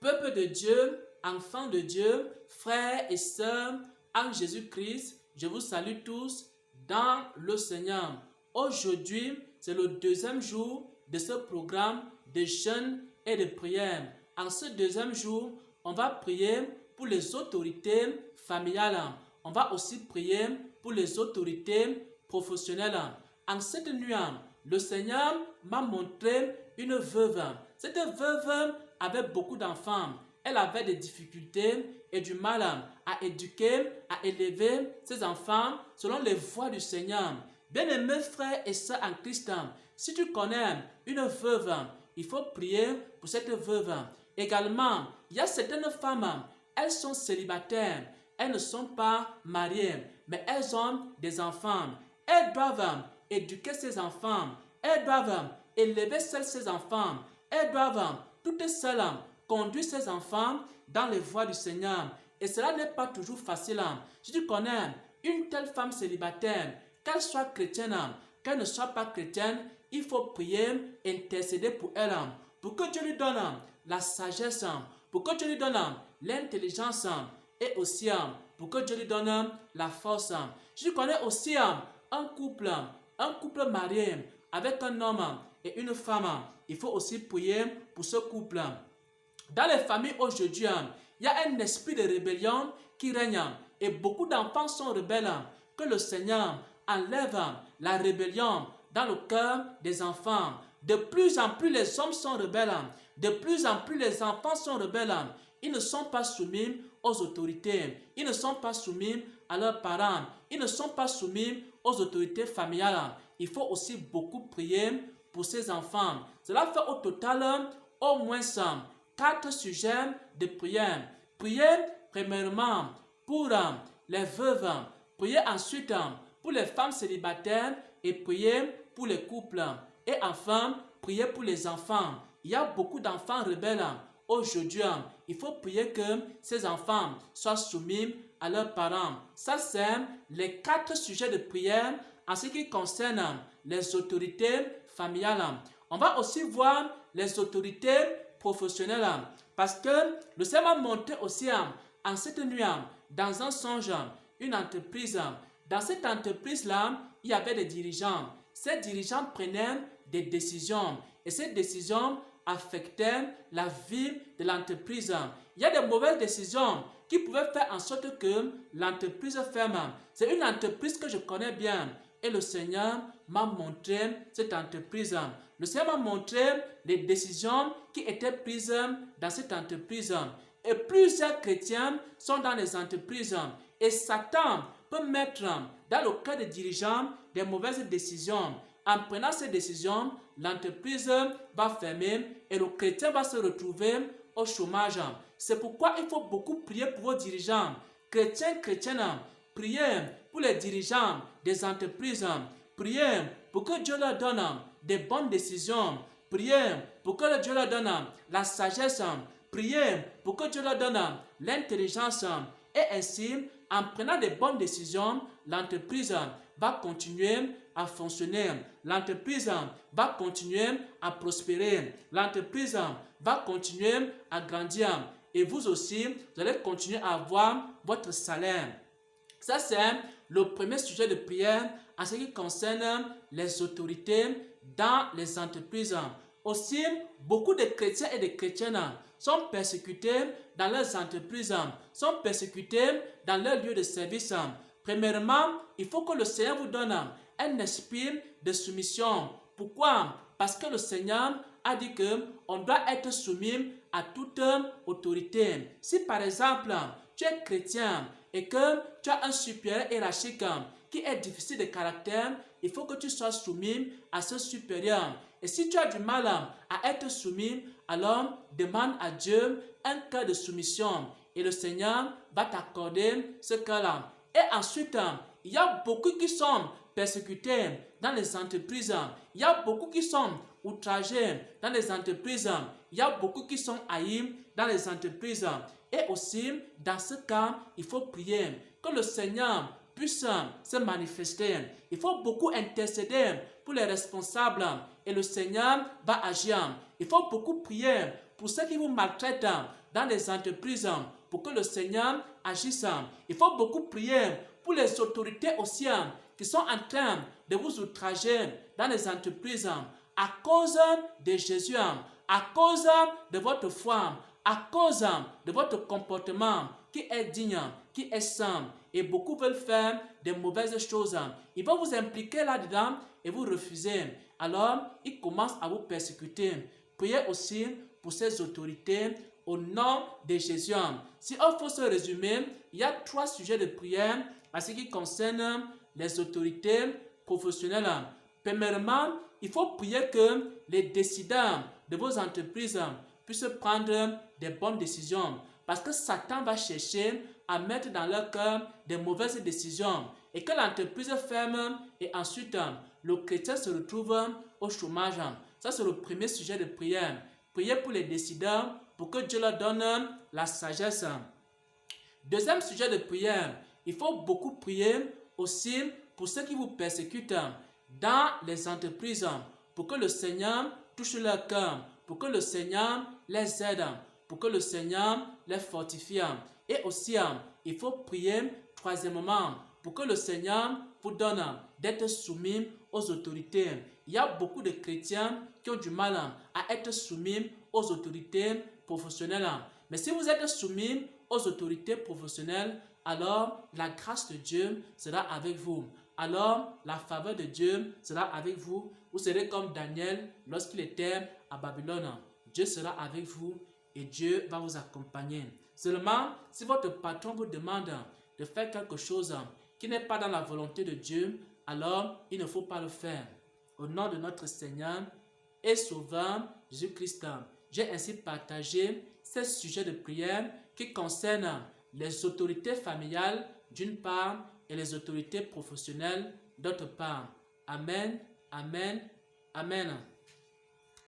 Peuple de Dieu, enfants de Dieu, frères et sœurs en Jésus-Christ, je vous salue tous dans le Seigneur. Aujourd'hui, c'est le deuxième jour de ce programme de jeûne et de prière. En ce deuxième jour, on va prier pour les autorités familiales. On va aussi prier pour les autorités professionnelles. En cette nuit, le Seigneur m'a montré une veuve. Cette veuve avait beaucoup d'enfants. Elle avait des difficultés et du mal à éduquer, à élever ses enfants selon les voies du Seigneur. Bien-aimés frères et sœurs en Christ, si tu connais une veuve, il faut prier pour cette veuve. Également, il y a certaines femmes, elles sont célibataires, elles ne sont pas mariées, mais elles ont des enfants. Elles doivent éduquer ces enfants, elles doivent élever ces enfants, elles doivent toutes seules conduire ces enfants dans les voies du Seigneur. Et cela n'est pas toujours facile. Si tu connais une telle femme célibataire, qu'elle soit chrétienne, qu'elle ne soit pas chrétienne, il faut prier, intercéder pour elle, pour que Dieu lui donne la sagesse, pour que Dieu lui donne l'intelligence et aussi pour que Dieu lui donne la force. Je connais aussi un couple marié avec un homme et une femme. Il faut aussi prier pour ce couple. Dans les familles aujourd'hui, il y a un esprit de rébellion qui règne et beaucoup d'enfants sont rebelles. Que le Seigneur enlève la rébellion dans le cœur des enfants. De plus en plus les hommes sont rebelles. De plus en plus les enfants sont rebelles. Ils ne sont pas soumis aux autorités. Ils ne sont pas soumis à leurs parents. Ils ne sont pas soumis aux autorités familiales. Il faut aussi beaucoup prier pour ces enfants. Cela fait au total au moins 4 sujets de prière. Priez premièrement pour les veuves. Priez ensuite pour les femmes célibataires et priez pour les couples. Et enfin, priez pour les enfants. Il y a beaucoup d'enfants rebelles aujourd'hui. Il faut prier que ces enfants soient soumis à leurs parents. Ça, c'est les 4 sujets de prière en ce qui concerne les autorités familiales. On va aussi voir les autorités professionnelles parce que le Seigneur m'a montré aussi en cette nuit, dans un songe, une entreprise. Dans cette entreprise-là, il y avait des dirigeants. Ces dirigeants prenaient des décisions et ces décisions affectaient la vie de l'entreprise. Il y a de mauvaises décisions qui pouvaient faire en sorte que l'entreprise ferme. C'est une entreprise que je connais bien et le Seigneur m'a montré cette entreprise. Le Seigneur m'a montré les décisions qui étaient prises dans cette entreprise. Et plusieurs chrétiens sont dans les entreprises. Et Satan peut mettre dans le cœur des dirigeants des mauvaises décisions. En prenant ces décisions, l'entreprise va fermer et le chrétien va se retrouver au chômage. C'est pourquoi il faut beaucoup prier pour vos dirigeants. Chrétiens, chrétiennes, priez pour les dirigeants des entreprises. Priez pour que Dieu leur donne des bonnes décisions. Priez pour que Dieu leur donne la sagesse. Priez pour que Dieu leur donne l'intelligence. Et ainsi, en prenant des bonnes décisions, l'entreprise va continuer à fonctionner. L'entreprise va continuer à prospérer. L'entreprise va continuer à grandir. Et vous aussi, vous allez continuer à avoir votre salaire. Ça, c'est le premier sujet de prière en ce qui concerne les autorités dans les entreprises. Aussi, beaucoup de chrétiens et de chrétiennes sont persécutés dans leurs entreprises, sont persécutés dans leur lieu de service. Premièrement, il faut que le Seigneur vous donne un esprit de soumission. Pourquoi? Parce que le Seigneur a dit qu'on doit être soumis à toute autorité. Si par exemple, tu es chrétien et que tu as un supérieur hiérarchique qui est difficile de caractère, il faut que tu sois soumis à ce supérieur. Et si tu as du mal à être soumis, alors demande à Dieu un cœur de soumission. Et le Seigneur va t'accorder ce cœur-là. Et ensuite, il y a beaucoup qui sont persécutés dans les entreprises. Il y a beaucoup qui sont outragés dans les entreprises. Il y a beaucoup qui sont haïs dans les entreprises. Et aussi, dans ce cas, il faut prier que le Seigneur puisse se manifester. Il faut beaucoup intercéder pour les responsables et le Seigneur va agir. Il faut beaucoup prier pour ceux qui vous maltraitent dans les entreprises pour que le Seigneur agisse. Il faut beaucoup prier pour les autorités aussi qui sont en train de vous outrager dans les entreprises à cause de Jésus, à cause de votre foi, à cause de votre comportement qui est digne, qui est sain. Et beaucoup veulent faire des mauvaises choses. Ils vont vous impliquer là-dedans et vous refusez. Alors, ils commencent à vous persécuter. Priez aussi pour ces autorités au nom de Jésus. Si on faut se résumer, il y a 3 sujets de prière à ce qui concerne les autorités professionnelles. Premièrement, il faut prier que les décideurs de vos entreprises puissent prendre des bonnes décisions. Parce que Satan va chercher à mettre dans leur cœur des mauvaises décisions et que l'entreprise ferme et ensuite le chrétien se retrouve au chômage. Ça, c'est le premier sujet de prière. Priez pour les décideurs pour que Dieu leur donne la sagesse. Deuxième sujet de prière, il faut beaucoup prier aussi pour ceux qui vous persécutent dans les entreprises pour que le Seigneur touche leur cœur, pour que le Seigneur les aide, pour que le Seigneur les fortifie. Et aussi, il faut prier troisièmement pour que le Seigneur vous donne d'être soumis aux autorités. Il y a beaucoup de chrétiens qui ont du mal à être soumis aux autorités professionnelles. Mais si vous êtes soumis aux autorités professionnelles, alors la grâce de Dieu sera avec vous. Alors la faveur de Dieu sera avec vous. Vous serez comme Daniel lorsqu'il était à Babylone. Dieu sera avec vous et Dieu va vous accompagner. Seulement, si votre patron vous demande de faire quelque chose qui n'est pas dans la volonté de Dieu, alors il ne faut pas le faire. Au nom de notre Seigneur et Sauveur Jésus-Christ, j'ai ainsi partagé ces sujets de prière qui concernent les autorités familiales d'une part et les autorités professionnelles d'autre part. Amen, amen, amen.